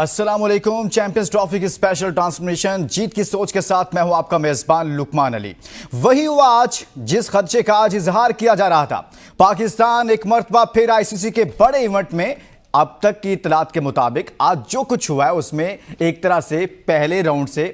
अस्सलाम वालेकुम। Champions trophy की स्पेशल ट्रांसफॉर्मेशन जीत की सोच के साथ मैं हूं आपका मेजबान लुकमान अली। वही हुआ आज जिस खदशे का आज इजहार किया जा रहा था। पाकिस्तान एक मर्तबा फिर आईसीसी के बड़े इवेंट में अब तक की इत्तलात के मुताबिक आज जो कुछ हुआ है उसमें एक तरह से पहले राउंड से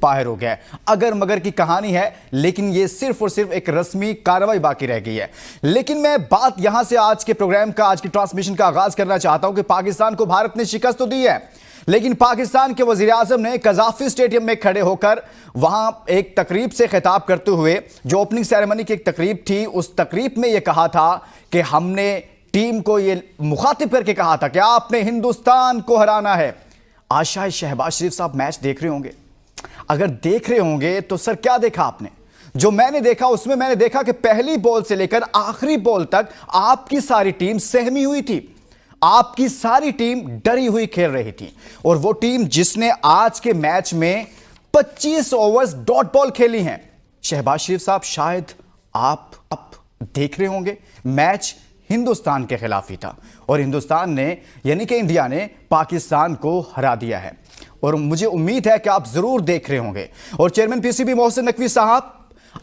बाहर हो गया है। अगर मगर की कहानी है, लेकिन ये सिर्फ और सिर्फ एक रस्मी कार्रवाई बाकी रह गई है। लेकिन मैं बात यहां से आज के प्रोग्राम का, आज की ट्रांसमिशन का आगाज करना चाहता हूं कि पाकिस्तान को भारत ने शिकस्त तो दी है, लेकिन पाकिस्तान के वजीर आजम ने कजाफी स्टेडियम में खड़े होकर वहां एक तकरीब से खिताब करते हुए, जो ओपनिंग सेरेमनी की एक तकरीब थी, उस तकरीब में यह कहा था कि हमने टीम को यह मुखातिब करके कहा था कि आपने हिंदुस्तान को हराना है। आज शायद शहबाज शरीफ साहब मैच देख रहे होंगे। अगर देख रहे होंगे तो सर क्या देखा आपने? जो मैंने देखा उसमें मैंने देखा कि पहली बॉल से लेकर आखिरी बॉल तक आपकी सारी टीम सहमी हुई थी, आपकी सारी टीम डरी हुई खेल रही थी। और वो टीम जिसने आज के मैच में 25 ओवर्स डॉट बॉल खेली हैं। शहबाज शरीफ साहब, शायद आप देख रहे होंगे मैच हिंदुस्तान के खिलाफ ही था और हिंदुस्तान ने, यानी कि इंडिया ने पाकिस्तान को हरा दिया है। और मुझे उम्मीद है कि आप जरूर देख रहे होंगे। और चेयरमैन पीसीबी मोहसिन नकवी साहब,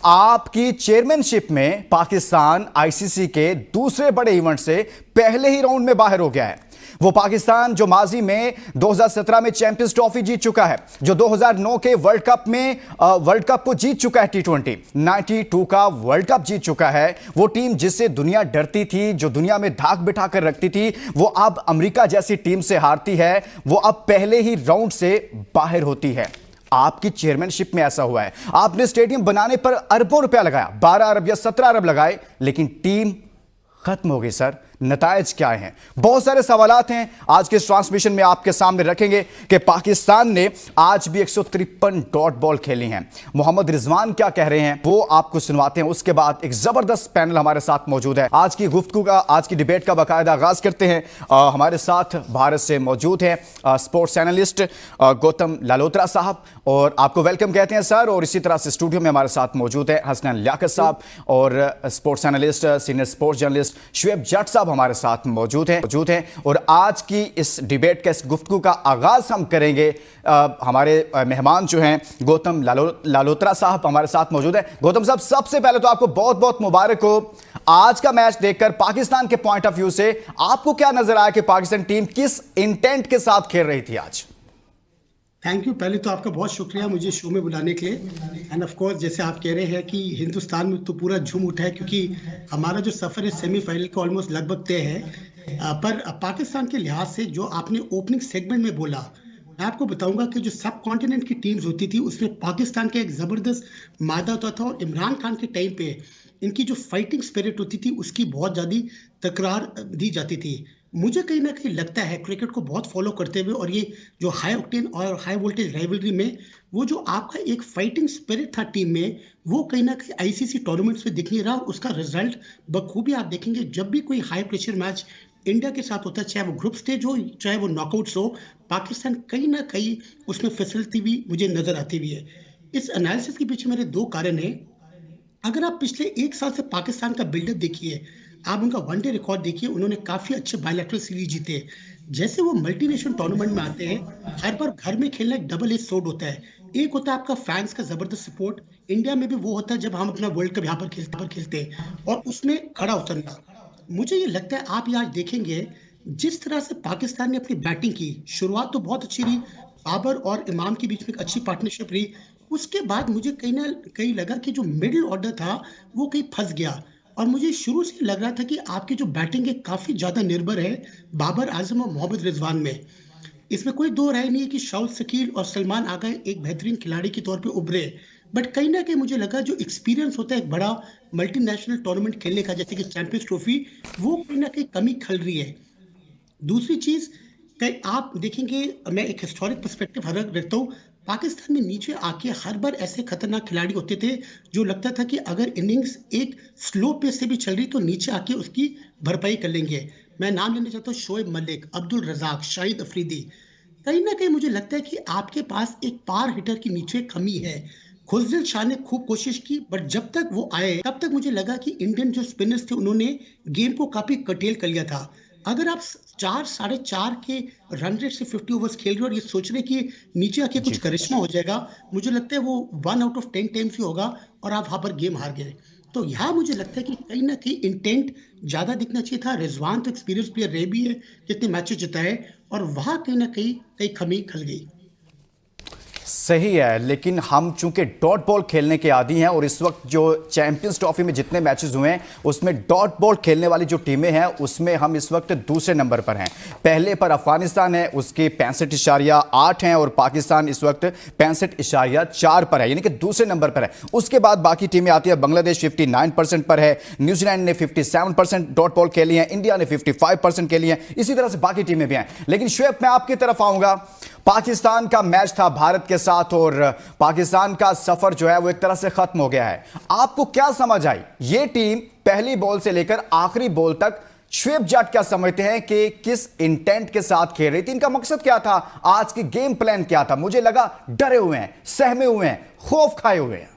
आपकी चेयरमैनशिप में पाकिस्तान आईसीसी के दूसरे बड़े इवेंट से पहले ही राउंड में बाहर हो गया है। वो पाकिस्तान जो माजी में 2017 में चैंपियंस ट्रॉफी जीत चुका है, जो 2009 के वर्ल्ड कप को जीत चुका है, T20 92 का वर्ल्ड कप जीत चुका है। वो टीम जिससे दुनिया डरती थी, जो दुनिया में धाक बिठा कर रखती थी, वो अब अमेरिका जैसी टीम से हारती है, वो अब पहले ही राउंड से बाहर होती है। आपकी चेयरमैनशिप में ऐसा हुआ है। आपने स्टेडियम बनाने पर अरबों रुपया लगाया, 12 अरब या 17 अरब लगाए, लेकिन टीम खत्म हो गई। सर, नतायज क्या हैं? बहुत सारे सवालात हैं आज के इस ट्रांसमिशन में आपके सामने रखेंगे कि पाकिस्तान ने आज भी 153 डॉट बॉल खेली हैं। मोहम्मद रिजवान क्या कह रहे हैं वो आपको सुनवाते हैं। उसके बाद एक जबरदस्त पैनल हमारे साथ मौजूद है। आज की गुफ्तगू का, आज की डिबेट का बाकायदा आगाज करते हैं। हमारे साथ भारत से मौजूद हैं स्पोर्ट्स एनालिस्ट गौतम लालोत्रा साहब, और आपको वेलकम कहते हैं सर। और इसी तरह से स्टूडियो में हमारे साथ मौजूद है हसनैन लियाकत साहब और sports analyst, senior sports journalist Shoaib Jatt साहब हमारे साथ मौजूद हैं। और आज की इस डिबेट का, इस गुफ्तगू का आगाज हम करेंगे। हमारे मेहमान जो हैं गौतम लालोत्रा साहब हमारे साथ मौजूद है। गौतम साहब, सबसे पहले तो आपको बहुत बहुत मुबारक हो। आज का मैच देखकर पाकिस्तान के पॉइंट ऑफ व्यू से आपको क्या नजर आया कि पाकिस्तान टीम किस इंटेंट के साथ खेल रही थी आज? Thank you. पहले तो आपका बहुत शुक्रिया मुझे शो में बुलाने के लिए। एंड ऑफ कोर्स, जैसे आप कह रहे हैं कि हिंदुस्तान में तो पूरा झूम उठा है, क्योंकि हमारा जो सफर है सेमीफाइनल का ऑलमोस्ट लगभग तय है। पर पाकिस्तान के लिहाज से जो आपने ओपनिंग सेगमेंट में बोला, मैं आपको बताऊंगा कि जो सब कॉन्टिनेंट की टीम्स होती थी उसमें पाकिस्तान का एक जबरदस्त मादा होता था। और इमरान खान के टाइम पे इनकी जो फाइटिंग स्पिरिट होती थी उसकी बहुत ज़्यादा तकरार दी जाती थी। मुझे कहीं ना कहीं लगता है क्रिकेट को बहुत फॉलो करते हुए, और ये जो हाई ऑक्टेन और हाई वोल्टेज राइवलरी में वो जो आपका एक फाइटिंग स्पिरिट था टीम में, वो कहीं ना कहीं आईसीसी टूर्नामेंट्स में दिख नहीं रहा। उसका रिजल्ट बखूबी आप देखेंगे जब भी कोई हाई प्रेशर मैच इंडिया के साथ होता है, चाहे वो ग्रुप स्टेज हो चाहे वो नॉकआउट्स हो, पाकिस्तान कहीं ना कहीं उसमें फिसलती हुई मुझे नजर आती हुई है। इस एनालिसिस के पीछे मेरे दो कारण हैं। अगर आप पिछले एक साल से पाकिस्तान का बिल्डअप देखिए, आप उनका वनडे रिकॉर्ड देखिए, उन्होंने काफी अच्छे बायलैटरल सीरीज जीते। जैसे वो मल्टीनेशनल टूर्नामेंट में आते हैं, हर बार घर में खेलना एक डबल एज सोर्ड होता है। एक होता है आपका फैंस का जबरदस्त सपोर्ट, इंडिया में भी वो होता है जब हम अपना वर्ल्ड कप यहाँ पर खेलते हैं, और उसमें खड़ा उतरना। मुझे ये लगता है आप ये आज देखेंगे जिस तरह से पाकिस्तान ने अपनी बैटिंग की, शुरुआत तो बहुत अच्छी रही, बाबर और इमाम के बीच में एक अच्छी पार्टनरशिप रही। उसके बाद मुझे कहीं ना कहीं लगा कि जो मिडिल ऑर्डर था वो कहीं फंस गया। और मुझे शुरू से लग रहा था कि आपकी जो बैटिंग है काफी ज्यादा निर्भर है बाबर आजम और मोहम्मद रिजवान में। इसमें कोई दो राय नहीं है कि शाउल शकील और सलमान आगा एक बेहतरीन खिलाड़ी के तौर पे उभरे, बट कहीं ना कहीं मुझे लगा जो एक्सपीरियंस होता है एक बड़ा मल्टीनेशनल टूर्नामेंट खेलने का, जैसे कि चैंपियंस ट्रॉफी, वो कहीं ना कहीं कमी खल रही है। दूसरी चीज आप देखेंगे, मैं एक हिस्टोरिक पर्सपेक्टिव रखता हूँ, पाकिस्तान में नीचे आके हर बार ऐसे खतरनाक खिलाड़ी होते थे जो लगता था कि अगर इनिंग्स एक स्लो पेस से भी चल रही तो नीचे आके उसकी भरपाई कर लेंगे। मैं नाम लेना चाहता हूँ शोएब मलिक, अब्दुल रजाक, शाहिद अफरीदी। कहीं ना कहीं मुझे लगता है कि आपके पास एक पार हिटर की नीचे कमी है। खुशदिल शाह ने खूब कोशिश की, बट जब तक वो आए तब तक मुझे लगा कि इंडियन जो स्पिनर्स थे उन्होंने गेम को काफी कटेल कर लिया था। अगर आप 4-4.5 के रन रेट से 50 ओवर्स खेल रहे हो और ये सोच रहे कि नीचे आके कुछ करिश्मा हो जाएगा, मुझे लगता है वो 1 आउट ऑफ 10 टाइम्स ही होगा और आप वहां पर गेम हार गए। तो यहाँ मुझे लगता है कि कहीं ना कहीं इंटेंट ज्यादा दिखना चाहिए था। रिजवान तो एक्सपीरियंस प्लेयर रहे भी है, जितने मैचेस जिताए, और वहां कहीं ना कहीं कमी खल गई। सही है, लेकिन हम चूंकि डॉट बॉल खेलने के आदी हैं और इस वक्त जो चैंपियंस ट्रॉफी में जितने मैचेस हुए हैं उसमें डॉट बॉल खेलने वाली जो टीमें हैं उसमें हम इस वक्त दूसरे नंबर पर हैं। पहले पर अफगानिस्तान है, उसके 65.8 हैं और पाकिस्तान इस वक्त 65.4 पर है, यानी कि दूसरे नंबर पर है। उसके बाद बाकी टीमें आती है। बांग्लादेश 59% पर है, न्यूजीलैंड ने 57% डॉट बॉल खेली है, इंडिया ने 55% खेली है, इसी तरह से बाकी टीमें भी हैं। लेकिन शुएब, मैं आपकी तरफ आऊंगा। पाकिस्तान का मैच था भारत के साथ और पाकिस्तान का सफर जो है वो एक तरह से खत्म हो गया है। आपको क्या समझ आई? ये टीम पहली बॉल से लेकर आखिरी बॉल तक शुएब जाट क्या समझते हैं कि किस इंटेंट के साथ खेल रही थी? इनका मकसद क्या था? आज की गेम प्लान क्या था? मुझे लगा डरे हुए हैं, सहमे हुए हैं, खौफ खाए हुए हैं।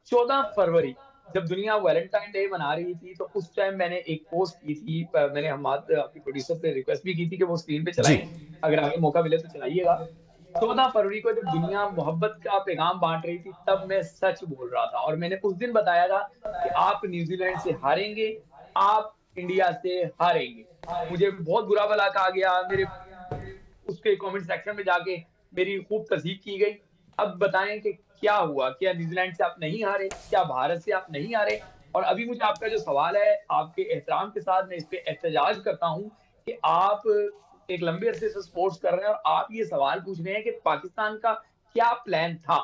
14 फरवरी जब दुनिया वैलेंटाइन डे मना रही थी तो उस टाइम मैंने एक पोस्ट की थी। मैंने आपके प्रोड्यूसर से रिक्वेस्ट भी की थी कि वो स्क्रीन पे चलाएं, अगर आगे मौका मिले तो चलाइएगा। 14 फरवरी को जब दुनिया मोहब्बत का पैगाम बांट रही थी तब मैं सच बोल रहा था और मैंने उस दिन बताया था कि आप न्यूजीलैंड से हारेंगे, आप इंडिया से हारेंगे। मुझे बहुत बुरा भला कहा गया, मेरे उसके कमेंट सेक्शन में जाके मेरी खूब तस्दीक की गई। अब बताएं कि क्या हुआ? क्या न्यूजीलैंड से आप नहीं हारे? क्या भारत से आप नहीं हारे? और अभी मुझे आपका जो सवाल है, आपके एहतराम के साथ मैं इस पे एहतजाज करता हूं कि आप एक लंबे अरसे से स्पोर्ट्स कर रहे हैं और आप ये सवाल पूछ रहे हैं कि पाकिस्तान का क्या प्लान था।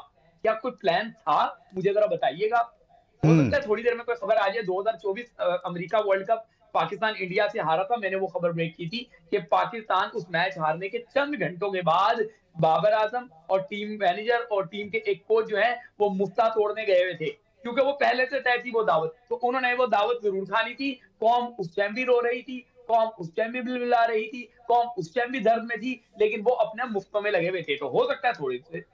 क्या कोई प्लान था? मुझे जरा बताइएगा। हो सकता है थोड़ी देर में कोई खबर आ जाए। 2024 America world cup Pakistan India से हारा था, मैंने वो खबर ब्रेक की थी कि पाकिस्तान उस मैच हारने के चंद घंटों के बाद बाबर आजम और टीम मैनेजर और टीम के एक कोच जो है वो मुफ्ता तोड़ने गए हुए थे, क्योंकि वो पहले से तय थी वो दावत। तो उन्होंने वो दावत जरूर खानी थी। कौम उस टाइम भी रो रही थी, कौम उस टाइम भी बिलबिला रही थी, कौम उस टाइम भी दर्द में थी, लेकिन वो अपने मुफ्तों में लगे हुए थे। तो हो सकता है थोड़ी से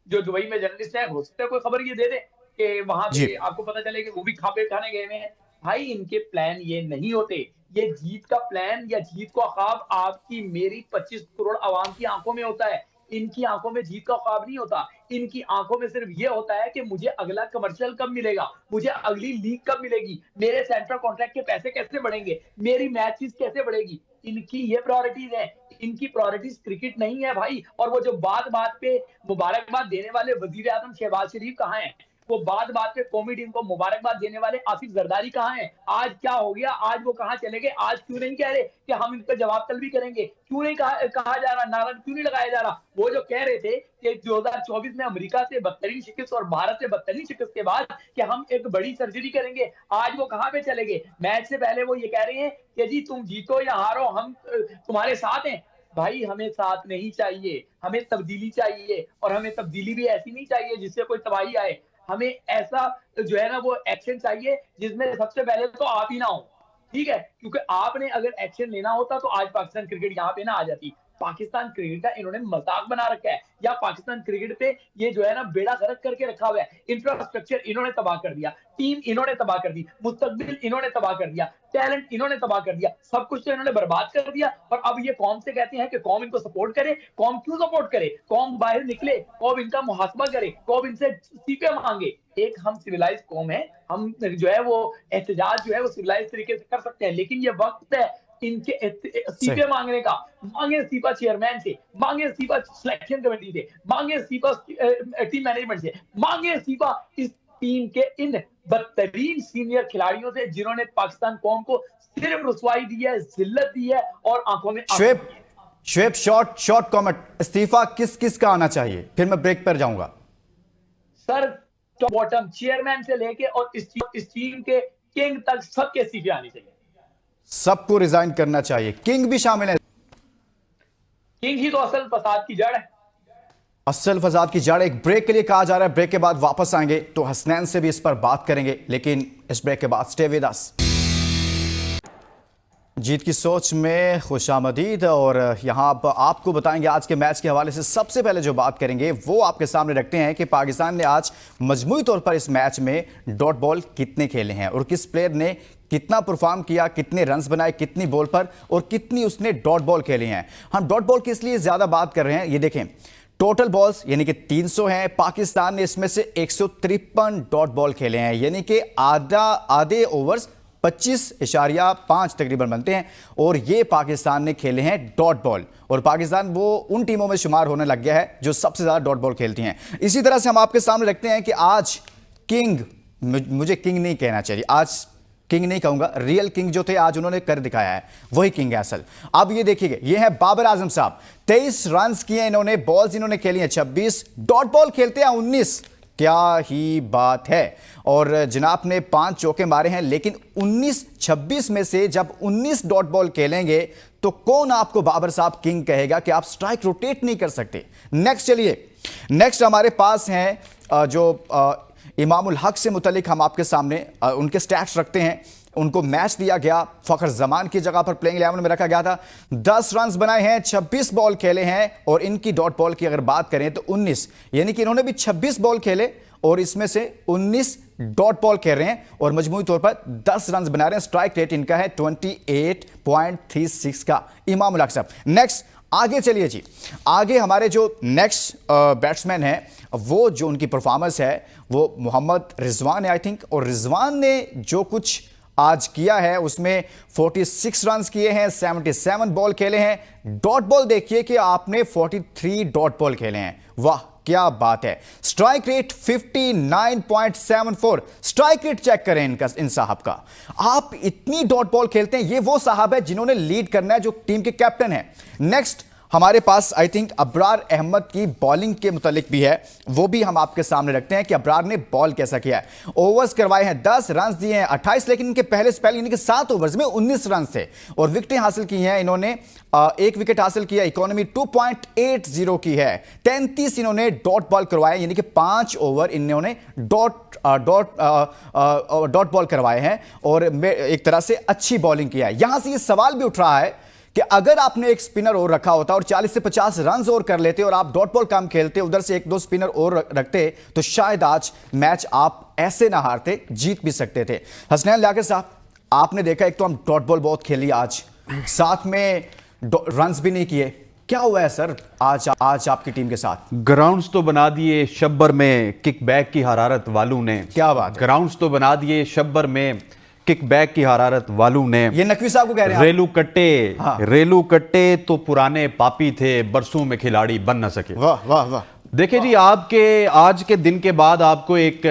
जो दुबई में जर्नलिस्ट है, हो सकता है कोई खबर ये दे दे कि वहां पे आपको पता चले कि वो भी खापे खाने गए हुए हैं। भाई, इनके प्लान ये नहीं होते। ये जीत का प्लान या जीत का ख्वाब आपकी मेरी 25 करोड़ आवाम की आंखों में होता है। इनकी आंखों में जीत का ख्वाब नहीं होता। इनकी आंखों में सिर्फ ये होता है कि मुझे अगला कमर्शियल कब मिलेगा, मुझे अगली लीग कब मिलेगी, मेरे सेंट्रल कॉन्ट्रैक्ट के पैसे कैसे बढ़ेंगे, मेरी मैच फीस कैसे बढ़ेगी। इनकी ये प्रायोरिटीज है। इनकी प्रायोरिटीज क्रिकेट नहीं है भाई। और वो जो बात बात पे मुबारकबाद देने वाले वजीर आजम शहबाज शरीफ कहाँ हैं? वो बात बात पे कौमी टीम को मुबारकबाद देने वाले आसिफ जरदारी कहाँ हैं? आज क्या हो गया? आज वो कहाँ चले गए? आज क्यों नहीं कह रहे कि हम इन पर जवाब तलब भी करेंगे? क्यों नहीं कहा जा रहा, नारा क्यों नहीं लगाया जा रहा? वो जो कह रहे थे कि 2024 में अमेरिका से बदतरीन शिकस्त और भारत से बदतरीन शिकस्त के बाद कि हम एक बड़ी सर्जरी करेंगे, आज वो कहाँ पे चले गए? मैच से पहले वो ये कह रहे हैं कि जी तुम जीतो या हारो हम तुम्हारे साथ हैं। भाई, हमें साथ नहीं चाहिए, हमें तब्दीली चाहिए। और हमें तब्दीली भी ऐसी नहीं चाहिए जिससे कोई तबाही आए। हमें ऐसा जो है ना वो एक्शन चाहिए जिसमें सबसे पहले तो आप ही ना हो। ठीक है, क्योंकि आपने अगर एक्शन लेना होता तो आज पाकिस्तान क्रिकेट यहाँ पे ना आ जाती। पाकिस्तान क्रिकेट का इन्होंने मजाक बना रखा है, या पाकिस्तान क्रिकेट पे ये जो है ना बेड़ा गर्क करके रखा हुआ है। इंफ्रास्ट्रक्चर इन्होंने तबाह कर दिया, टीम इन्होंने तबाह कर दी, मुस्तकबिल इन्होंने तबाह कर दिया, टैलेंट इन्होंने तबाह कर दिया, सब कुछ तो इन्होंने बर्बाद कर दिया। और अब ये कौम से कहते हैं कि कौम इनको सपोर्ट करे। कौम क्यों सपोर्ट करे? कौम बाहर निकले, कौम इनका मुहासबा करे, कौम इनसे इस्तीफे मांगे। एक हम सिविलाइज कौम है, हम जो है वो एहतजाज जो है वो सिविलाइज तरीके से कर सकते हैं, लेकिन ये वक्त है इनके इस्तीफे मांगने का। मांगे इस्तीफा चेयरमैन से, मांगे इस्तीफा सिलेक्शन कमेटी से, मांगे इस्तीफा टीम मैनेजमेंट से, मांगे इस्तीफा इस टीम के इन बदतरीन सीनियर खिलाड़ियों से जिन्होंने पाकिस्तान कौम को सिर्फ रुसवाई दी है, जिल्लत दी है और आंखों में शुएब शॉर्ट कमेंट, इस्तीफा किस किस का आना चाहिए? फिर मैं ब्रेक पर जाऊंगा। सर, टॉप बॉटम चेयरमैन से लेके और इस टीम के किंग तक सबके इस्तीफे आने चाहिए। सबको रिजाइन करना चाहिए, किंग भी शामिल है। किंग ही तो असल फसाद की जड़ है। असल फसाद की जड़। एक ब्रेक के लिए कहा जा रहा है, ब्रेक के बाद वापस आएंगे तो हसनैन से भी इस पर बात करेंगे, लेकिन इस ब्रेक के बाद स्टे विद अस। जीत की सोच में खुशामदीद। और यहाँ आपको बताएंगे आज के मैच के हवाले से सबसे पहले जो बात करेंगे वो आपके सामने रखते हैं कि पाकिस्तान ने आज मजमूई तौर पर इस मैच में डॉट बॉल कितने खेले हैं और किस प्लेयर ने कितना परफॉर्म किया, कितने रन्स बनाए, कितनी बॉल पर, और कितनी उसने डॉट बॉल खेली हैं। हम डॉट बॉल की इसलिए ज्यादा बात कर रहे हैं, ये देखें टोटल बॉल्स यानी कि 300 हैं, पाकिस्तान ने इसमें से 153 डॉट बॉल खेले हैं, यानी कि आधे ओवर्स 25.5 तकरीबन बनते हैं, और ये पाकिस्तान ने खेले हैं डॉट बॉल। और पाकिस्तान वो उन टीमों में शुमार होने लग गया है जो सबसे ज्यादा डॉट बॉल खेलती हैं। इसी तरह से हम आपके सामने रखते हैं कि आज किंग, मुझे किंग नहीं कहना चाहिए, आज किंग नहीं कहूंगा, रियल किंग जो थे आज उन्होंने कर दिखाया है, वही किंग है असल। अब ये देखिए, ये है बाबर आजम साहब, 23 रन किए इन्होंने, बॉल्स इन्होंने खेली हैं 26, डॉट बॉल खेलते हैं 19, क्या ही बात है। और जनाब ने 5 चौके मारे हैं, लेकिन 19-26 में से जब 19 डॉट बॉल खेलेंगे तो कौन आपको बाबर साहब किंग कहेगा कि आप स्ट्राइक रोटेट नहीं कर सकते। नेक्स्ट चलिए, नेक्स्ट हमारे पास हैं जो इमामुल हक से मुतलिक हम आपके सामने उनके स्टैट्स रखते हैं। उनको मैच दिया गया, फखर जमान की जगह पर प्लेइंग 11 में रखा गया था, 10 रन बनाए हैं, 26 बॉल खेले हैं, और इनकी डॉट बॉल की अगर बात करें तो 19, यानी कि इन्होंने भी 26 बॉल खेले और इसमें से 19 डॉट बॉल खेल रहे हैं, और मजमूई तौर पर 10 रन बना रहे हैं। स्ट्राइक रेट इनका है 28.36 का। इमामुल हक साहब, नेक्स्ट आगे चलिए जी, आगे हमारे जो नेक्स्ट बैट्समैन है, वो जो उनकी परफॉर्मेंस है वो मोहम्मद रिजवान है आई थिंक, और रिजवान ने जो कुछ आज किया है उसमें 46 रन किए हैं, 77 बॉल खेले हैं, डॉट बॉल देखिए कि आपने 43 डॉट बॉल खेले हैं, वाह क्या बात है। Strike rate 59.74, strike rate check करें इनका, इन साहब का। आप इतनी डॉट बॉल खेलते हैं, ये वो साहब है जिन्होंने लीड करना है, जो टीम के कैप्टन है। नेक्स्ट हमारे पास आई थिंक अबरार अहमद की बॉलिंग के मुतालिक भी है, वो भी हम आपके सामने रखते हैं कि अबरार ने बॉल कैसा किया है। ओवर्स करवाए हैं 10, रन दिए हैं 28, लेकिन इनके पहले से पहले यानी कि 7 ओवर्स में 19 रन थे, और विकेटें हासिल की हैं इन्होंने, 1 विकेट हासिल किया, इकोनॉमी 2.80 की है, 33 इन्होंने डॉट बॉल करवाए, यानी कि 5 ओवर इन्होंने डॉट बॉल करवाए हैं, और एक तरह से अच्छी बॉलिंग किया है। यहां से ये सवाल भी उठ रहा है कि अगर आपने एक स्पिनर और रखा होता और 40 से 50 रन और कर लेते और आप डॉट बॉल कम खेलते, उधर से 1-2 स्पिनर और रखते, तो शायद आज मैच आप ऐसे ना हारते, जीत भी सकते थे। हसनैन लियाकत साहब, आपने देखा एक तो हम डॉट बॉल बहुत खेली आज, साथ में रन्स भी नहीं किए, क्या हुआ है सर आज आपकी टीम के साथ? ग्राउंड्स तो बना दिए शब्बर में किक बैक की हरारत वालों ने, क्या बात, ग्राउंड्स तो बना दिए शब्बर में किक बैक की हरारत वालों ने। ये नकवी साहब को कह रहे हैं। रेलू कट्टे, हाँ। रेलू कट्टे तो पुराने पापी थे, बरसों में खिलाड़ी बन न सके। वाह वाह वाह। देखिए जी, आपके आज के दिन के बाद आपको एक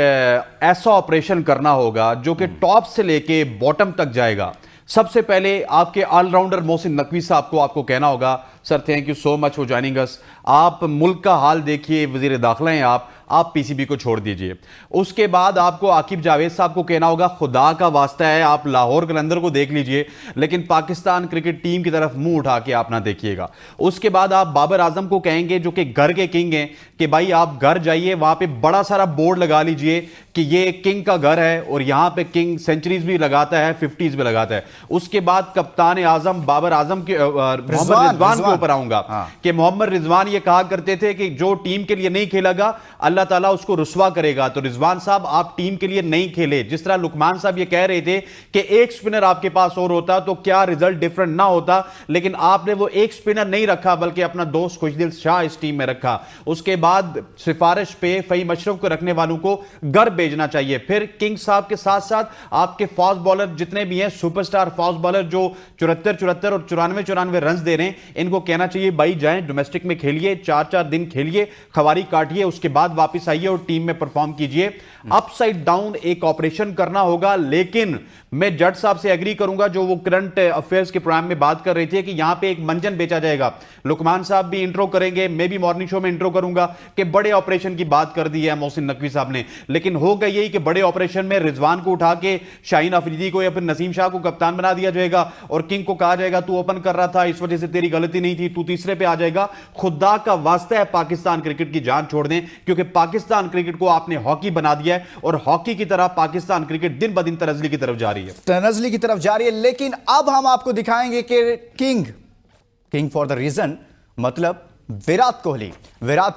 ऐसा ऑपरेशन करना होगा जो कि टॉप से लेके बॉटम तक जाएगा। सबसे पहले आपके ऑलराउंडर मोहसिन नकवी साहब को आपको कहना होगा, sir thank you so much for joining us. आप मुल्क का हाल देखिए, वजीर दाखिला हैं आप पीसीबी को छोड़ दीजिए। उसके बाद आपको आकिब जावेद साहब को कहना होगा, खुदा का वास्ता है आप लाहौर कलंदर को देख लीजिए, लेकिन पाकिस्तान क्रिकेट टीम की तरफ मुंह उठा के आप ना देखिएगा। उसके बाद आप बाबर आजम को कहेंगे, जो कि घर के किंग हैं, कि भाई आप घर जाइए, वहां पे बड़ा सारा बोर्ड लगा लीजिए कि ये किंग का घर है, और यहां पे किंग सेंचुरीज भी लगाता है, 50s भी लगाता है। उसके बाद कप्तान आजम बाबर आजम के मोहम्मद रिजवान के ऊपर आऊंगा, कि मोहम्मद रिजवान ये कहा करते थे कि जो टीम के लिए नहीं खेलेगा अल्लाह ताला उसको रुसवा करेगा। तो रिजवान साहब आप टीम के लिए नहीं खेले, जिस तरह लुकमान साहब ये कह रहे थे कि एक स्पिनर आपके पास और होता तो क्या रिजल्ट डिफरेंट ना होता, लेकिन आपने वो एक स्पिनर नहीं रखा, बल्कि अपना दोस्त खुशदिल शाह इस टीम में रखा। उसके बाद सिफारिश पे फहीम अशरफ को रखने वालों को घर भेजना चाहिए। फिर किंग साहब के साथ साथ आपके फास्ट बॉलर जितने भी हैं, सुपरस्टार फास्ट बॉलर जो 74 और 94 रन दे रहे हैं, इनको कहना चाहिए भाई जाएं डोमेस्टिक में खेलिए, 4 दिन खेलिए, खवारी काटिए, उसके बाद वापस आइए और टीम में परफॉर्म कीजिए। अपसाइड डाउन एक ऑपरेशन करना होगा, लेकिन मैं जज साहब से एग्री करूंगा जो वो करंट अफेयर्स के प्रोग्राम में बात कर रहे थे कि यहां पे एक मंजन बेचा जाएगा। लुकमान साहब भी इंट्रो करेंगे, मैं भी मॉर्निंग शो में इंट्रो करूंगा कि बड़े ऑपरेशन की बात कर दी है मोहसिन नकवी साहब ने, लेकिन होगा यही कि बड़े ऑपरेशन में रिजवान को उठा के शाहीन अफरीदी को या फिर नसीम शाह को कप्तान बना दिया जाएगा, और किंग को कहा जाएगा तू ओपन कर रहा था, इस वजह से तेरी गलती नहीं थी, तू तीसरे पे आ जाएगा। खुदा का वास्ता है पाकिस्तान क्रिकेट की जान छोड़ दें, क्योंकि पाकिस्तान क्रिकेट को आपने हॉकी बना दिया है, और हॉकी की तरह पाकिस्तान क्रिकेट दिन ब दिन तनज़ली की तरफ जा रही है, तनज़ली की तरफ जा रही है। लेकिन अब हम आपको दिखाएंगे कि किंग फॉर द रीजन, मतलब विराट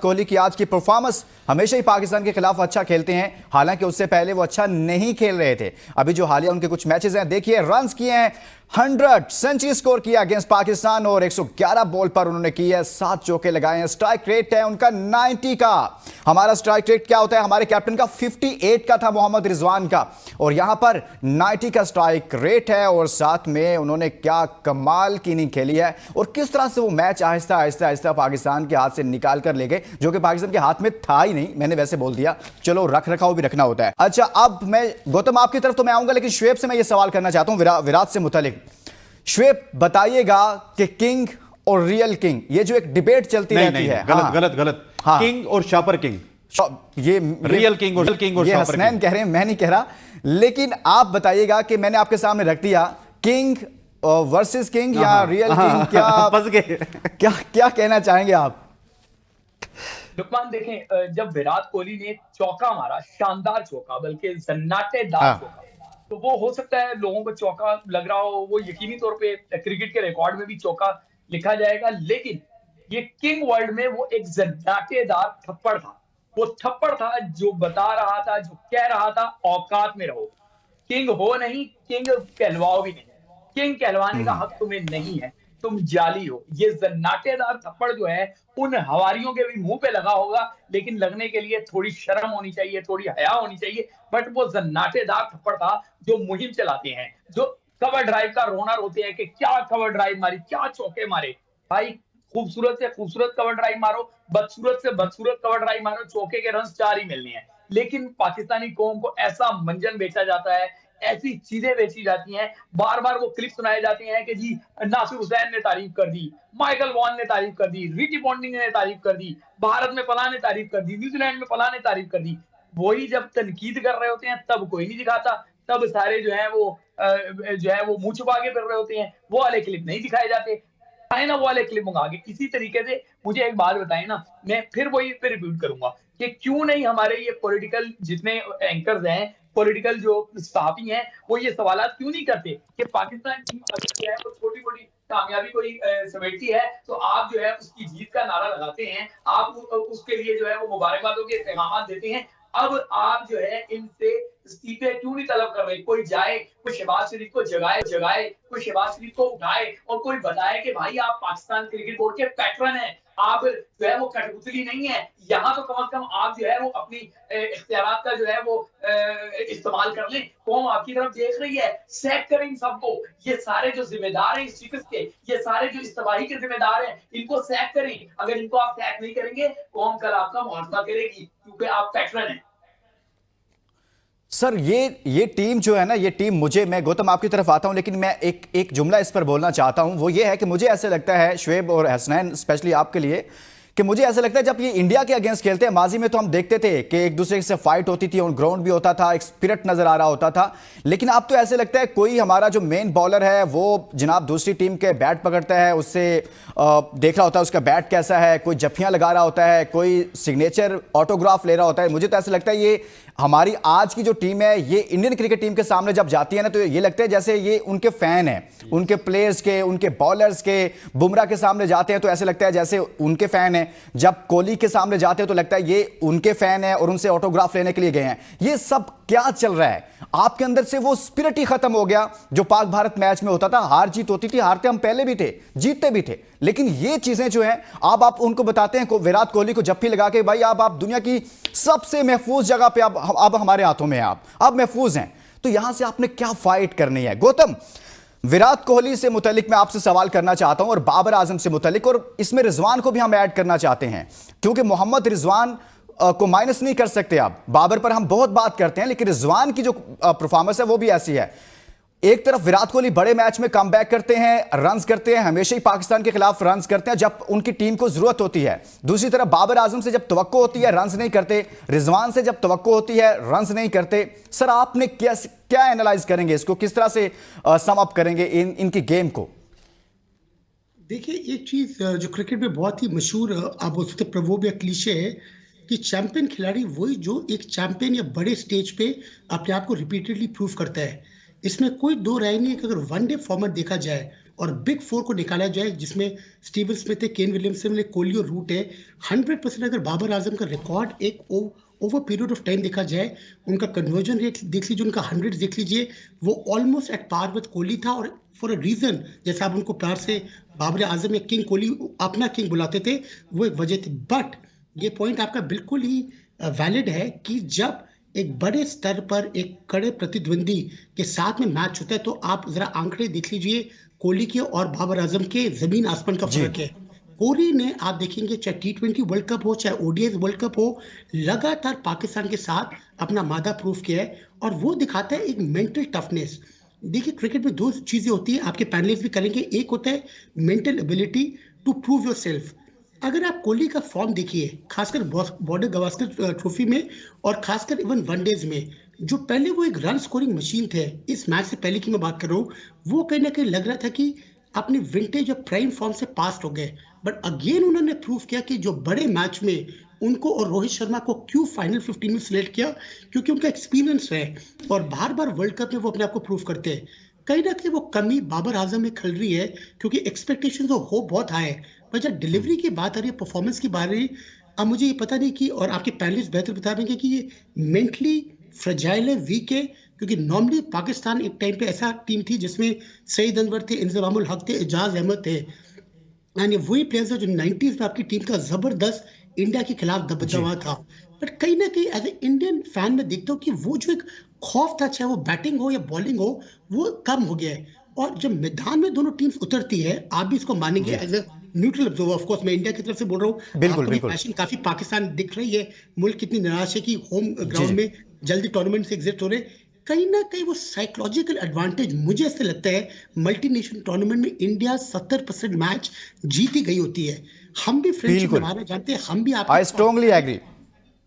कोहली की आज की परफॉर्मेंस, हमेशा ही पाकिस्तान के खिलाफ अच्छा खेलते हैं, हालांकि उससे पहले वो अच्छा नहीं खेल रहे थे। अभी जो हालिया उनके कुछ मैचेस हैं, देखिए रन्स किए हैं 100, सेंचुरी स्कोर किया अगेंस्ट पाकिस्तान और 111 बॉल पर उन्होंने की है 7 चौके लगाए हैं। स्ट्राइक रेट है उनका 90 का। हमारा स्ट्राइक रेट क्या होता है? हमारे कैप्टन का 58 का था, मोहम्मद रिजवान का, और यहां पर 90 का स्ट्राइक रेट है। और साथ में उन्होंने क्या कमाल की इनिंग खेली है और किस तरह से वो मैच आहिस्ता आहिस्ता पाकिस्तान के हाथ से निकाल कर ले गए, जो कि पाकिस्तान के हाथ में था ही नहीं। मैंने वैसे बोल दिया, चलो रख रखाव भी रखना होता है। अच्छा, अब मैं गौतम आपकी तरफ तो मैं आऊंगा, लेकिन शुएब से मैं ये सवाल करना चाहता हूं विराट से मुतालिक। शुएब, बताइएगा कि किंग और रियल किंग, ये जो एक डिबेट चलती रहती है। गलत। हाँ। किंग और शापर किंग, ये रियल किंग और ये हसनैन कह रहे हैं, मैं नहीं कह रहा। लेकिन आप बताइएगा कि मैंने आपके सामने रख दिया किंग वर्सेस किंग या रियल किंग, क्या फंस गए? क्या कहना चाहेंगे आप? लुकमान, देखें, जब विराट कोहली ने चौका मारा, शानदार चौका, बल्कि सन्नाटेदार चौका, तो वो हो सकता है लोगों को चौका लग रहा हो, वो यकीनी तौर पे क्रिकेट के रिकॉर्ड में भी चौका लिखा जाएगा, लेकिन ये किंग वर्ल्ड में वो एक सन्नाटेदार थप्पड़ था। वो थप्पड़ था जो बता रहा था, जो कह रहा था, औकात में रहो, किंग हो नहीं, किंग कहलवाओ भी नहीं, किंग कहलवाने का हक तुम्हें नहीं है, तुम जाली हो। ये जन्नाटेदार थप्पड़ जो है उन हवारियों के भी मुंह पे लगा होगा, लेकिन लगने के लिए थोड़ी शर्म होनी चाहिए, थोड़ी हया होनी चाहिए। बट वो जन्नाटेदार थप्पड़ था जो मुहिम चलाते हैं, जो कवर ड्राइव का रोना रोते हैं कि क्या कवर ड्राइव मारी, क्या चौके मारे। भाई, खूबसूरत से खूबसूरत कवर ड्राइव मारो, बदसूरत से बदसूरत कवर ड्राइव मारो, चौके के रन 4 ही मिलने हैं। लेकिन पाकिस्तानी कौम को ऐसा मंजन बेचा जाता है, ऐसी चीजें बेची जाती हैं, बार बार वो क्लिप सुनाए जाते हैं कि जी नासिर हुसैन ने तारीफ कर दी, माइकल वॉन ने तारीफ कर दी, रिकी पॉन्टिंग ने तारीफ कर दी, भारत में फलां ने तारीफ कर दी, न्यूजीलैंड में फलां ने तारीफ कर दी। वही जब तनकीद कर रहे होते हैं तब कोई नहीं दिखाता, तब सारे जो है वो मुंह छुपा के फिर रहे होते हैं, वो वाले क्लिप नहीं दिखाए जाते। आए ना वो वाले क्लिप मंगा के। इसी तरीके से मुझे एक बात बताएं ना, मैं फिर वही पे रिपीट करूंगा कि क्यों नहीं हमारे ये पॉलिटिकल जितने एंकर्स हैं, पॉलिटिकल जो सहाफी हैं, वो ये सवालात क्यों नहीं करते कि पाकिस्तान टीम जो है वो छोटी मोटी कामयाबी कोई समेटती है तो आप जो है उसकी जीत का नारा लगाते हैं, आप उसके लिए जो है वो मुबारकबादों के पैगाम देते हैं। अब आप जो है इनसे इस्तीफे क्यों नहीं तलब कर रहे? कोई जाए, कोई शहबाज शरीफ को जगाए, कोई शहबाज शरीफ को उठाए और कोई बताए कि भाई आप पाकिस्तान क्रिकेट बोर्ड के पैटर्न हैं, आप जो है वो कठपुतली नहीं है। यहाँ तो कम से कम आप जो है वो अपनी इख्तियारात का जो है वो इस्तेमाल कर लें। कौम आपकी तरफ देख रही है, सैक करें इन सबको। ये सारे जो जिम्मेदार हैं इस शिकस्त के, ये सारे जो इस तबाही के जिम्मेदार हैं, इनको सैक करें। अगर इनको आप सैक नहीं करेंगे, कौम कल आपका मुआवजा करेगी, क्योंकि आप पैटर्न हैं। सर, ये टीम जो है ना, ये टीम मैं गौतम आपकी तरफ आता हूं, लेकिन मैं एक जुमला इस पर बोलना चाहता हूं। वो ये है कि मुझे ऐसे लगता है, शुएब और हसनैन स्पेशली आपके लिए, कि मुझे ऐसा लगता है जब ये इंडिया के अगेंस्ट खेलते हैं, माजी में तो हम देखते थे कि एक दूसरे से फाइट होती थी, ऑन ग्राउंड भी होता था, एक स्पिरिट नजर आ रहा होता था। लेकिन अब तो ऐसे लगता है कोई हमारा जो मेन बॉलर है वो जनाब दूसरी टीम के बैट पकड़ता है, उससे देख रहा होता है उसका बैट कैसा है, कोई जफ्फियां लगा रहा होता है, कोई सिग्नेचर ऑटोग्राफ ले रहा होता है। मुझे तो ऐसा लगता है ये हमारी आज की जो टीम है, ये इंडियन क्रिकेट टीम के सामने जब जाती है ना, तो ये लगता है जैसे ये उनके फैन हैं, उनके प्लेयर्स के, उनके बॉलर्स के। बुमराह के सामने जाते हैं तो ऐसे लगता है जैसे उनके फैन हैं, जब कोहली के सामने जाते हैं तो लगता है ये उनके फैन हैं और उनसे ऑटोग्राफ लेने के लिए गए हैं। ये सब क्या चल रहा है? आपके अंदर से वो स्पिरिट ही खत्म हो गया जो पाक भारत मैच में होता था। हार जीत होती थी, हारते हम पहले भी थे, जीतते भी थे, लेकिन ये चीजें जो हैं, आप उनको बताते हैं विराट कोहली को जप्फी लगा के, भाई आप दुनिया की सबसे महफूज जगह पे अब हमारे हाथों में हैं, आप महफूज हैं, तो यहां से आपने क्या फाइट करनी है? गौतम, विराट कोहली से मुतालिक मैं आपसे सवाल करना चाहता हूं और बाबर आजम से मुतालिक, और इसमें रिजवान को भी हम ऐड करना चाहते हैं, क्योंकि मोहम्मद रिजवान को माइनस नहीं कर सकते आप। बाबर पर हम बहुत बात करते हैं, लेकिन रिजवान की जो परफॉर्मेंस है वो भी ऐसी है। एक तरफ विराट कोहली बड़े मैच में कमबैक करते हैं, रन्स करते हैं, हमेशा ही पाकिस्तान के खिलाफ रन्स करते हैं जब उनकी टीम को जरूरत होती है। दूसरी तरफ बाबर आजम से जब तवक्को होती है, रन्स नहीं करते। रिजवान से जब तवक्को होती है, रन्स नहीं करते। सर, आपने क्या एनालाइज करेंगे इसको, किस तरह से सम अप करेंगे इनकी गेम को? देखिए, एक चीज जो क्रिकेट में बहुत ही मशहूर, आप बोल सकते प्रवोब या क्लीशे है कि चैंपियन खिलाड़ी वही जो एक चैंपियन या बड़े स्टेज पे अपने आप को रिपीटेडली प्रूव करता है। इसमें कोई दो राय नहीं है कि अगर वनडे फॉर्मेट देखा जाए और बिग फोर को निकाला जाए, जिसमें स्टीवन स्मिथ है, केन विलियमसन है, कोहली और रूट है, 100% अगर बाबर आजम का रिकॉर्ड एक ओवर पीरियड ऑफ टाइम देखा जाए, उनका कन्वर्जन रेट देख लीजिए, उनका 100 देख लीजिए, वो almost at par with Kohli था। और फॉर अ रीजन, जैसे आप उनको प्यार से बाबर आजम या किंग कोहली अपना किंग बुलाते थे, वो एक वजह थी। बट ये पॉइंट आपका बिल्कुल ही वैलिड है कि जब एक बड़े स्तर पर एक कड़े प्रतिद्वंदी के साथ में मैच होता है, तो आप जरा आंकड़े देख लीजिए कोहली के और बाबर आजम के, जमीन आसमान का फर्क है। कोहली ने, आप देखेंगे, चाहे T20 वर्ल्ड कप हो, चाहे ODI वर्ल्ड कप हो, लगातार पाकिस्तान के साथ अपना मादा प्रूफ किया है, और वो दिखाता है एक मेंटल टफनेस। देखिए, क्रिकेट में दो चीजें होती है, आपके पैनलिस्ट भी करेंगे। एक होता है mental ability to prove yourself. अगर आप कोहली का फॉर्म देखिए, खासकर बॉर्डर गवास्कर ट्रॉफी में और खासकर इवन वनडेज में, जो पहले वो एक रन स्कोरिंग मशीन थे, इस मैच से पहले की मैं बात कर रहा हूँ, वो कहीं ना कहीं लग रहा था कि अपने विंटेज और प्राइम फॉर्म से पास्ट हो गए। बट अगेन उन्होंने प्रूव किया कि जो बड़े मैच में उनको और रोहित शर्मा को क्यों फाइनल 15 में सिलेक्ट किया, क्योंकि उनका एक्सपीरियंस है और बार बार वर्ल्ड कप में वो अपने आप को प्रूव करते हैं। कहीं ना कहीं वो कमी बाबर आजम में खल रही है, क्योंकि एक्सपेक्टेशन और होप बहुत हाई है, पर जब डिलीवरी की बात आ रही है, परफॉर्मेंस की बात आ रही है, अब मुझे ये पता नहीं कि, और आपके पैनलिस्ट बेहतर बता देंगे कि ये मेंटली फ्रेजाइल है, वीक है, क्योंकि नॉर्मली पाकिस्तान एक टाइम पे ऐसा टीम थी जिसमें सईद अनवर थे, इंजमामुल हक थे, एजाज अहमद थे, यानी वही प्लेयर्स है जो 90s में आपकी टीम का जबरदस्त इंडिया के खिलाफ दबदबा था। बट कहीं ना कहीं एज ए इंडियन फैन में देखता हूँ कि वो जो एक खौफ था, चाहे वो बैटिंग हो या बॉलिंग हो, वो कम हो गया है। और जब मैदान में दोनों टीम्स उतरती है, आप भी इसको मानेंगे as a neutral observer, of course मैं इंडिया की तरफ से बोल रहा हूँ, बिल्कुल, आपको बिल्कुल। पैशन काफी पाकिस्तान दिख रही है, मुल्क कितनी निराश है कि होम ग्राउंड में जल्दी टूर्नामेंट से एग्जिट हो रहे। कहीं ना कहीं वो साइकोलॉजिकल एडवांटेज, मुझे ऐसे लगता है, मल्टीनेशनल टूर्नामेंट में इंडिया 70% मैच जीती गई होती है। हम भी फ्रेंडशिप बिल्कुल। निभाना जानते हैं, हम भी आई स्ट्रांगली एग्री।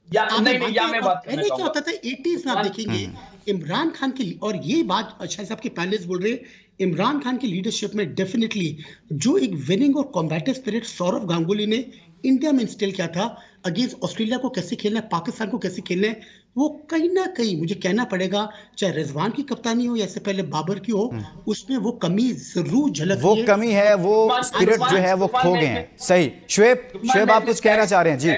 या आप नहीं भी नहीं, या मानते मैं हैं। बात और करना पहले क्या चाहूंगा। होता था 80s में, आप देखेंगे इमरान खान की, और ये बात अच्छा से आपके पैनलिस्ट बोल रहे हैं, इमरान खान की लीडरशिप में डेफिनेटली जो एक विनिंग और कॉम्बैटिव स्पिरिट सौरव गांगुली ने इंडिया में इंस्टिल किया था, अगेंस्ट ऑस्ट्रेलिया को कैसे खेलना है, पाकिस्तान को कैसे खेलना है, वो कहीं ना कहीं मुझे कहना पड़ेगा, चाहे रिजवान की कप्तानी हो या इससे पहले बाबर की हो, उसमें वो कमी जरूर झलकती वो है। कमी है, वो स्पिरिट जो है वो खो गए हैं। सही। शुएब आप कुछ कहना चाह रहे हैं? जी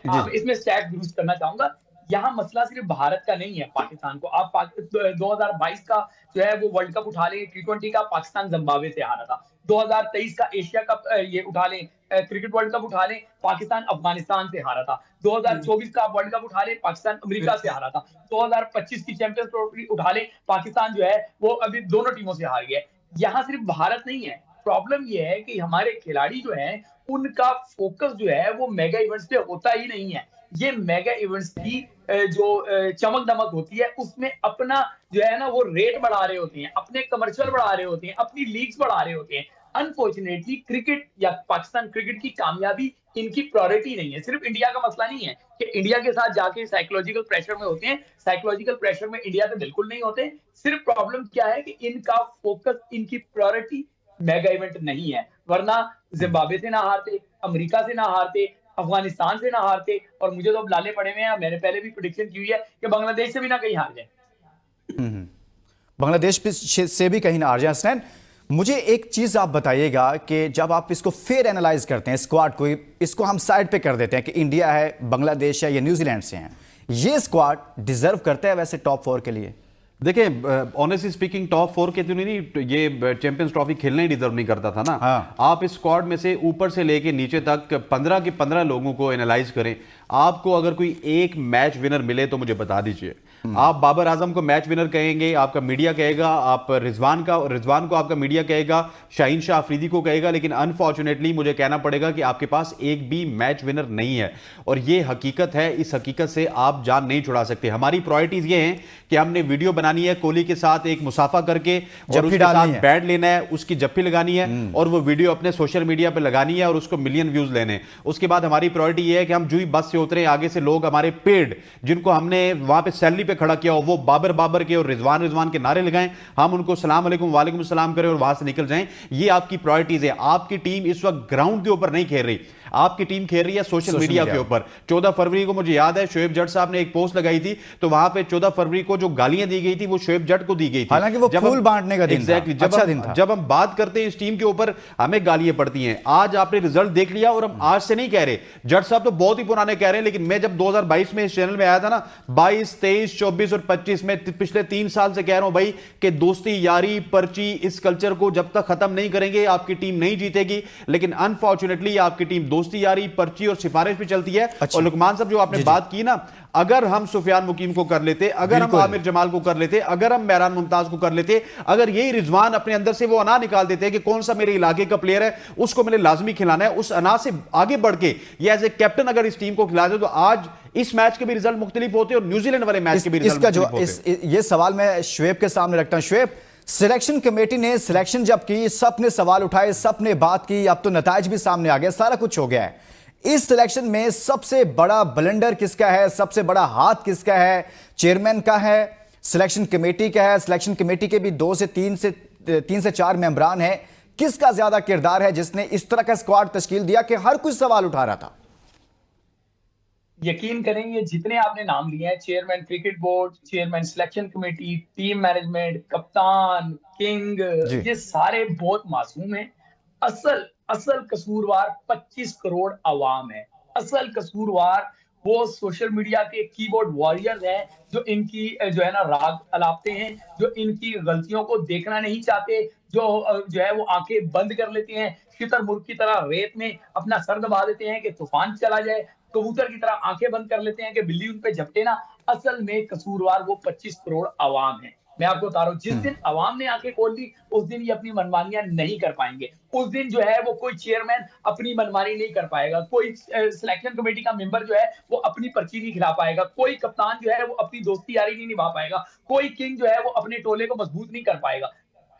हाँ, इसमें स्टैट दुरुस्त करना चाहूंगा। यहाँ मसला सिर्फ भारत का नहीं है, पाकिस्तान को आप 2022 का जो है वो वर्ल्ड कप उठा लें, T20 का पाकिस्तान जिम्बाब्वे से हारा था, 2023 का एशिया कप ये उठा लें, क्रिकेट वर्ल्ड कप उठा लें, पाकिस्तान अफगानिस्तान से हारा था, 2024 का वर्ल्ड कप उठा लें, पाकिस्तान अमेरिका से हारा था, 2025 की चैंपियंस ट्रॉफी उठा लें, पाकिस्तान जो है वो अभी दोनों टीमों से हार गया है। यहाँ सिर्फ भारत नहीं है, प्रॉब्लम ये है कि हमारे खिलाड़ी जो हैं उनका फोकस जो है वो मेगा इवेंट्स पे होता ही नहीं है। ये मेगा इवेंट्स की जो चमक दमक होती है, उसमें अपना जो है ना वो रेट बढ़ा रहे होते हैं, अपने कमर्शियल बढ़ा रहे होते हैं, अपनी लीग्स बढ़ा रहे होते हैं। अनफॉर्चुनेटली क्रिकेट या पाकिस्तान क्रिकेट की कामयाबी इनकी प्रायोरिटी नहीं है। सिर्फ इंडिया का मसला नहीं है कि इंडिया के साथ जाके साइकोलॉजिकल प्रेशर में होते हैं, साइकोलॉजिकल प्रेशर में इंडिया तो बिल्कुल नहीं होते। सिर्फ प्रॉब्लम क्या है कि इनका फोकस, इनकी प्रायोरिटी मेगा इवेंट नहीं है, वरना जिम्बाब्वे से ना हारते, अमेरिका से ना हारते, अफगानिस्तान से ना हारते, और मुझे तो अब लाले पड़े हुए हैं, मैंने पहले भी प्रेडिक्शन की हुई है कि बांग्लादेश से भी ना कहीं हार जाए। बांग्लादेश से भी कहीं ना हार जाए। हसनैन, मुझे एक चीज आप बताइएगा कि जब आप इसको फेयर एनालाइज करते हैं स्क्वाड को, इसको हम साइड पे कर देते हैं कि इंडिया है, बांग्लादेश है या न्यूजीलैंड से हैं, ये स्क्वाड डिजर्व करता है वैसे टॉप 4 के लिए? देखिए, ऑनेस्टली स्पीकिंग टॉप 4 के तो नहीं, ये चैंपियंस ट्रॉफी खेलना ही डिजर्व नहीं करता था ना। हाँ। आप इस स्क्वाड में से ऊपर से लेके नीचे तक 15 के 15 लोगों को एनालाइज करें, आपको अगर कोई एक मैच विनर मिले तो मुझे बता दीजिए। आप बाबर आजम को मैच विनर कहेंगे, आपका मीडिया कहेगा, आप रिजवान को आपका मीडिया कहेगा, शाहीन शाह अफरीदी को कहेगा, लेकिन अनफॉर्चुनेटली मुझे कहना पड़ेगा कि आपके पास एक भी मैच विनर नहीं है, और ये हकीकत है। इस हकीकत से आप जान नहीं छुड़ा सकते। हमारी प्रायोरिटीज ये हैं कि हमने वीडियो बनानी है कोहली के साथ एक मुसाफा करके, और उसके साथ बैट लेना है, उसकी जप्फी लगानी है, और वो वीडियो अपने सोशल मीडिया पे लगानी है, और उसको मिलियन व्यूज लेने। उसके बाद हमारी प्रायोरिटी ये है कि हम जो ही बस से उतरे, आगे से लोग हमारे पेड, जिनको हमने वहां पे सैलरी पे खड़ा किया हो, वो बाबर के और रिजवान के नारे लगाएं, हम उनको सलाम अलैकुम वालेकुम सलाम करें और वहां से निकल जाएं। ये आपकी प्रायोरिटीज है। आपकी टीम इस वक्त ग्राउंड के ऊपर नहीं खेल रही। आपकी टीम खेल रही है सोशल मीडिया के मीडिया। ऊपर। 14 फरवरी को मुझे याद है शोएब जट साहब ने एक पोस्ट लगाई थी, तो वहां पे 14 फरवरी को जो गालियां दी गई थी वो शोएब जट को दी गई थी। हालांकि वो फूल बांटने का दिन था, एग्जैक्टली, अच्छा दिन था। जब हम बात करते हैं इस टीम के ऊपर हमें गालियां पड़ती हैं। आज आपने रिजल्ट देख लिया, और हम आज से नहीं कह रहे, जट साहब तो बहुत ही पुराने कह रहे हैं, लेकिन मैं जब 2022 में इस चैनल में आया था ना, 22, 23, 24 और 25 में, पिछले 3 साल से कह रहा हूं भाई कि दोस्ती, यारी, पर्ची, इस कल्चर को जब तक खत्म नहीं करेंगे आपकी टीम नहीं जीतेगी। लेकिन अनफॉर्चुनेटली आपकी टीम दोस्ती, यारी, पर्ची और सिफारिश भी चलती है। अच्छा। और लुकमान साहब जो आपने बात की ना, अगर हम सुफियान मुकीम को कर लेते, अगर हम आमिर जमाल को कर लेते, अगर हम मेहरान मुमताज को कर लेते, अगर यही रिजवान अपने अंदर से वो अना निकाल देते कि कौन सा मेरे इलाके का प्लेयर है उसको मैंने लाजमी खिलाना है, उस अना से आगे बढ़ के ये एज ए कैप्टन अगर इस टीम को खिला दे, तो आज इस मैच के भी रिजल्ट मुख्तलिफ होते और न्यूजीलैंड वाले मैच के भी रिजल्ट इसका जो मुख्तलिफ होते। ये सवाल मैं शुएब के सामने रखता हूं। शुएब, सिलेक्शन कमेटी ने सिलेक्शन जब की, सबने सवाल उठाए, सबने बात की, अब तो नताइज भी सामने आ गया, सारा कुछ हो गया है। इस सिलेक्शन में सबसे बड़ा ब्लंडर किसका है, सबसे बड़ा हाथ किसका है? चेयरमैन का है, सिलेक्शन कमेटी का है? सिलेक्शन कमेटी के भी 2 से 3 से 4 मेंबरान हैं। किसका ज्यादा किरदार है जिसने इस तरह का स्क्वाड तश्कील दिया कि हर कुछ सवाल उठा रहा था? यकीन करें, ये जितने आपने नाम लिए हैं, chairman cricket board, chairman selection committee, team management, कप्तान, किंग, ये सारे बहुत मासूम हैं। असल कसूरवार 25 करोड़ आवाम है। असल कसूरवार वो सोशल मीडिया के कीबोर्ड वॉरियर्स हैं, जो इनकी जो है ना राग अलापते हैं, जो इनकी गलतियों को देखना नहीं चाहते, जो है वो आंखें बंद कर लेते हैं, शुतुरमुर्ग की तरह रेत में अपना सर दबा देते हैं कि तूफान चला जाए, कबूतर की तरह आंखें बंद कर लेते हैं कि बिल्ली उन पे झपटे ना। असल में कसूरवार वो 25 करोड़ आवाम है। मैं आपको बता रहा हूँ, जिस दिन आवाम ने आंखें खोल दी, उस दिन ये अपनी मनमानियां नहीं कर पाएंगे। उस दिन जो है वो कोई चेयरमैन अपनी मनमानी नहीं कर पाएगा, कोई सिलेक्शन कमेटी का मेंबर जो है वो अपनी पर्ची नहीं खिला पाएगा, कोई कप्तान जो है वो अपनी दोस्ती यारी नहीं निभा पाएगा, कोई किंग जो है वो अपने टोले को मजबूत नहीं कर पाएगा।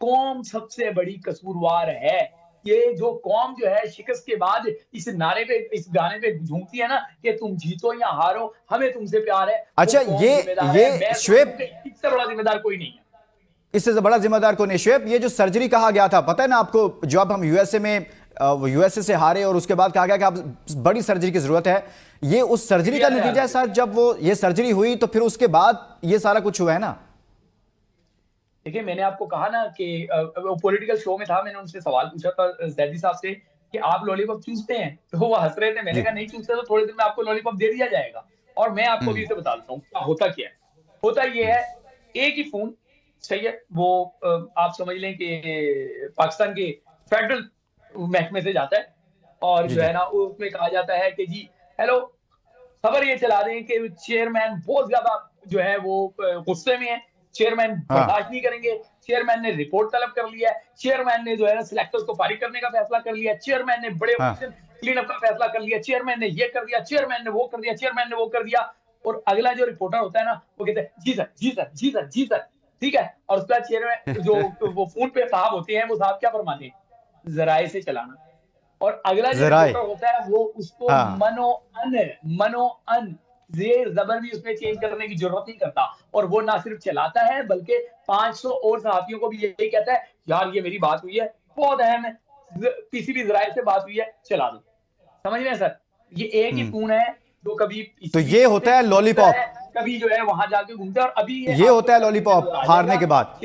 कौम सबसे बड़ी कसूरवार है। ये जो कौम जो है शिकस्त के बाद इस नारे पे, इस गाने पे झूमती है ना कि तुम जीतो या हारो, हमें तुमसे प्यार है। अच्छा, ये शुएब, इससे बड़ा जिम्मेदार कोई नहीं है। इससे बड़ा जिम्मेदार कौन है? शुएब, ये जो सर्जरी कहा गया था, पता है ना आपको, जब हम यूएसए से हारे और उसके बाद कहा गया कि आप बड़ी सर्जरी की जरूरत है, ये उस सर्जरी का नतीजा है सर। जब वो ये सर्जरी हुई तो फिर उसके बाद ये सारा कुछ हुआ है ना। देखिए, मैंने आपको कहा ना कि वो पॉलिटिकल शो में था, मैंने उनसे सवाल पूछा था जैदी साहब से कि आप लॉलीपॉप चूसते हैं, तो वो हंस रहे थे। मैंने कहा नहीं चूसते तो थोड़े दिन में आपको लॉलीपॉप दे दिया जाएगा। और मैं आपको भी इसे बता देता हूँ क्या होता क्या है। होता ये है, एक ही फोन, सही है, वो आप समझ लें कि पाकिस्तान के फेडरल महकमे से जाता है, और जो है ना उसमें कहा जाता है कि जी हेलो, खबर ये चला दें कि चेयरमैन बहुत ज्यादा जो है वो गुस्से में है, चेयरमैन बर्दाश्त नहीं करेंगे, चेयरमैन ने रिपोर्ट तलब कर लिया है, चेयरमैन ने जो है ना सिलेक्टर्स को फारिग करने का फैसला कर लिया, चेयरमैन ने बड़े ऑपरेशन क्लीन अप का फैसला कर लिया, चेयरमैन ने ये कर दिया, चेयरमैन ने वो कर दिया, चेयरमैन ने वो कर दिया। और अगला जो रिपोर्टर होता है ना, वो कहते हैं जी सर, जी सर, जी सर, जी सर, ठीक है। और उसके बाद चेयरमैन जो वो फोन पे साहब होते हैं, वो साहब क्या फरमाते हैं, जराए से चलाना। और अगला जो रिपोर्टर होता है वो उसको मनो अन जेर जबर भी उसमें चेंज करने की जरूरत नहीं करता, और वो ना सिर्फ चलाता है बल्कि 500 और साथियों को भी यही कहता है, यार ये मेरी बात हुई है, बहुत अहम है, किसी भी जराए से बात हुई है, चला दो। समझ रहे हैं सर? ये एक ही फोन है जो कभी तो ये होता है लॉलीपॉप, कभी जो है वहां जाके घूमता है। और अभी ये होता है लॉलीपॉप हारने के बाद।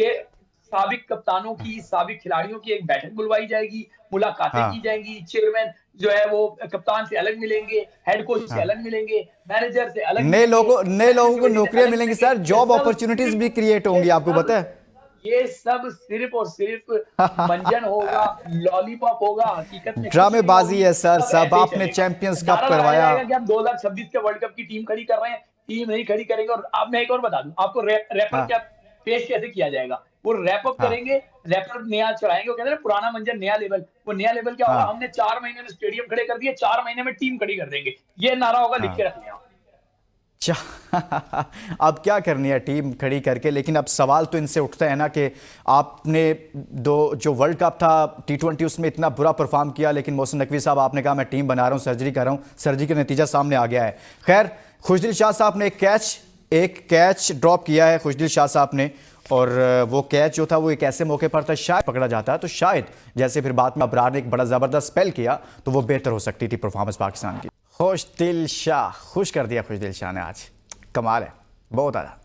साबिक कप्तानों की, साबिक खिलाड़ियों की एक बैठक बुलवाई जाएगी, मुलाकातें की जाएंगी, चेयरमैन जो है वो कप्तान से अलग मिलेंगे, हेड कोच से अलग मिलेंगे, मैनेजर से अलग, नए लोगों को नौकरियां मिलेंगी सर, जॉब अपॉर्चुनिटीज भी क्रिएट होंगी, आपको पता है। ये सब सिर्फ और सिर्फ मंजन होगा, लॉलीपॉप होगा, हकीकत में ड्रामेबाजी है सर। सब आपने चैंपियंस कप करवाया कि हम 2026 के वर्ल्ड कप की टीम खड़ी कर रहे हैं, टीम नहीं खड़ी करेंगे। और अब मैं एक और बता दूं आपको, रैपर क्या पेश कैसे किया जाएगा, वो रैप अप करेंगे, रैपर नया चढ़ाएंगे, वो कहते हैं पुराना मंजन नया लेवल। वो नया लेवल क्या होगा, हमने 4 महीने में स्टेडियम खड़े कर दिए, 4 महीने में टीम खड़ी कर देंगे, ये नारा होगा, लिख के रख लिया। अब क्या करनी है टीम खड़ी करके। लेकिन अब सवाल तो इनसे उठता है ना कि आपने जो वर्ल्ड कप था T20 उसमें इतना बुरा परफॉर्म किया, लेकिन मोहसिन नकवी साहब आपने कहा मैं टीम बना रहा हूं, सर्जरी कर रहा हूं, सर्जरी का नतीजा सामने आ गया है। खैर, खुशदिल शाह साहब ने एक कैच ड्रॉप किया है खुशदिल शाह साहब ने, और वो कैच जो था वो एक ऐसे मौके पर था, शायद पकड़ा जाता तो शायद, जैसे फिर बाद में अबरार ने एक बड़ा ज़बरदस्त स्पेल किया तो वो बेहतर हो सकती थी परफॉर्मेंस पाकिस्तान की। खुशदिल शाह, खुश कर दिया खुशदिल शाह ने आज, कमाल है, बहुत आला।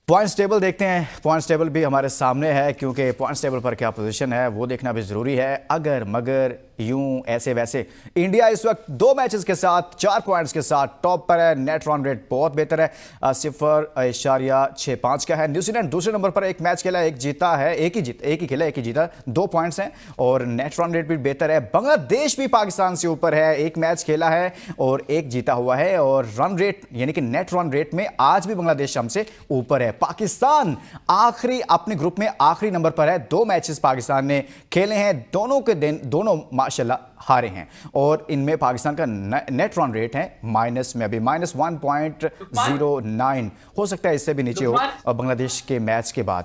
पॉइंट्स टेबल देखते हैं, पॉइंट्स टेबल भी हमारे सामने है क्योंकि पॉइंट्स टेबल पर क्या पोजीशन है वो देखना भी ज़रूरी है। अगर मगर यूं ऐसे वैसे इंडिया इस वक्त 2 मैचेस के साथ 4 पॉइंट्स के साथ टॉप पर है। नेट रन रेट बहुत बेहतर है, 0.65 का है। न्यूजीलैंड दूसरे नंबर पर, एक मैच खेला, एक जीता है, एक ही खेला, एक ही जीता, 2 पॉइंट्स हैं और नेट रन रेट भी बेहतर है। बांग्लादेश भी पाकिस्तान से ऊपर है, एक मैच खेला है और एक जीता हुआ है और रन रेट यानी कि नेट रन रेट में आज भी बांग्लादेश हमसे ऊपर है। पाकिस्तान आखिरी अपने ग्रुप में आखिरी नंबर पर है, 2 मैचेस पाकिस्तान ने खेले हैं, दोनों माशाल्लाह हारे हैं और इनमें पाकिस्तान का नेट रन रेट है माइनस में, अभी -1.09, हो सकता है इससे भी नीचे हो बांग्लादेश के मैच के बाद।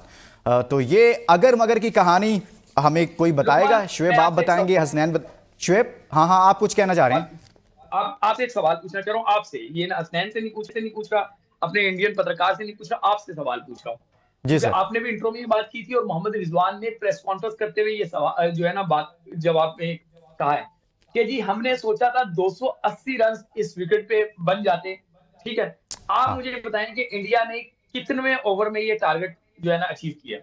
तो ये अगर मगर की कहानी हमें कोई बताएगा? शुएब आप बताएंगे, हसनैन शुएब? हाँ, आप कुछ कहना चाह रहे हैं? आपसे एक सवाल पूछना चाह रहा हूँ, आपसे, ये ना हसनैन से नहीं पूछ रहा, अपने इंडियन पत्रकार से नहीं पूछ रहा, आपसे सवाल पूछ रहा हूँ। जी सर। आपने भी इंट्रो में ये बात की थी और मोहम्मद रिजवान ने प्रेस कॉन्फ्रेंस करते हुए ये सवाल जो है ना बात जवाब में कहा है कि जी हमने सोचा था 280 रन इस विकेट पे बन जाते, ठीक है। आप मुझे बताएं कि इंडिया ने कितने ओवर में ये टारगेट जो है ना अचीव किया?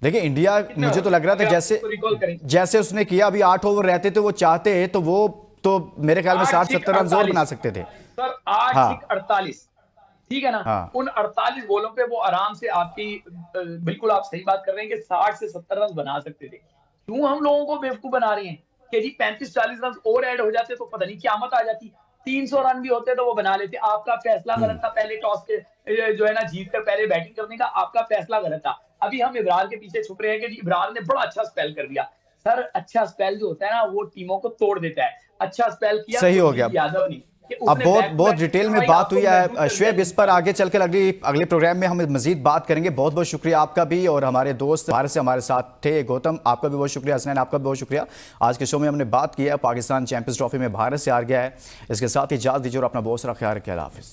देखिए इंडिया, मुझे तो लग रहा था जैसे उसने किया, अभी 8 ओवर रहते थे, वो चाहते तो वो तो मेरे ख्याल में 60-70 रन और बना सकते थे सर। 8-48, ठीक है ना। उन 48 बॉलों पे वो आराम से आपकी, बिल्कुल आप सही बात कर रहे हैं कि 60 से 70 रन बना सकते थे। क्यों हम लोगों को बेवकूफ बना रहे हैं कि जी 35-40 रन और ऐड हो जाते तो पता नहीं क़यामत आ जाती, 300 रन भी होते तो वो बना लेते। आपका फैसला गलत था, पहले टॉस के जो है ना जीत कर पहले बैटिंग करने का, आपका फैसला गलत था। अभी हम इब्रार के पीछे छुप रहे हैं कि जी इब्रार ने बड़ा अच्छा स्पेल कर दिया। सर अच्छा स्पेल जो होता है ना वो टीमों को तोड़ देता है। अच्छा स्पेल किया, सही हो गया। यादव नहीं, अब बहुत डिटेल में बात हुई है शुएब, इस पर आगे चल के अगले प्रोग्राम में हम मजीद बात करेंगे। बहुत बहुत शुक्रिया आपका भी, और हमारे दोस्त भारत से हमारे साथ थे गौतम, आपका भी बहुत शुक्रिया, हसनैन आपका भी बहुत शुक्रिया। आज के शो में हमने बात की है पाकिस्तान चैंपियंस ट्रॉफी में भारत से हार गया है। इसके साथ ही इजाज़त दीजिए और अपना बहुत सारा ख्याल रखिए। अल्लाह हाफिज़।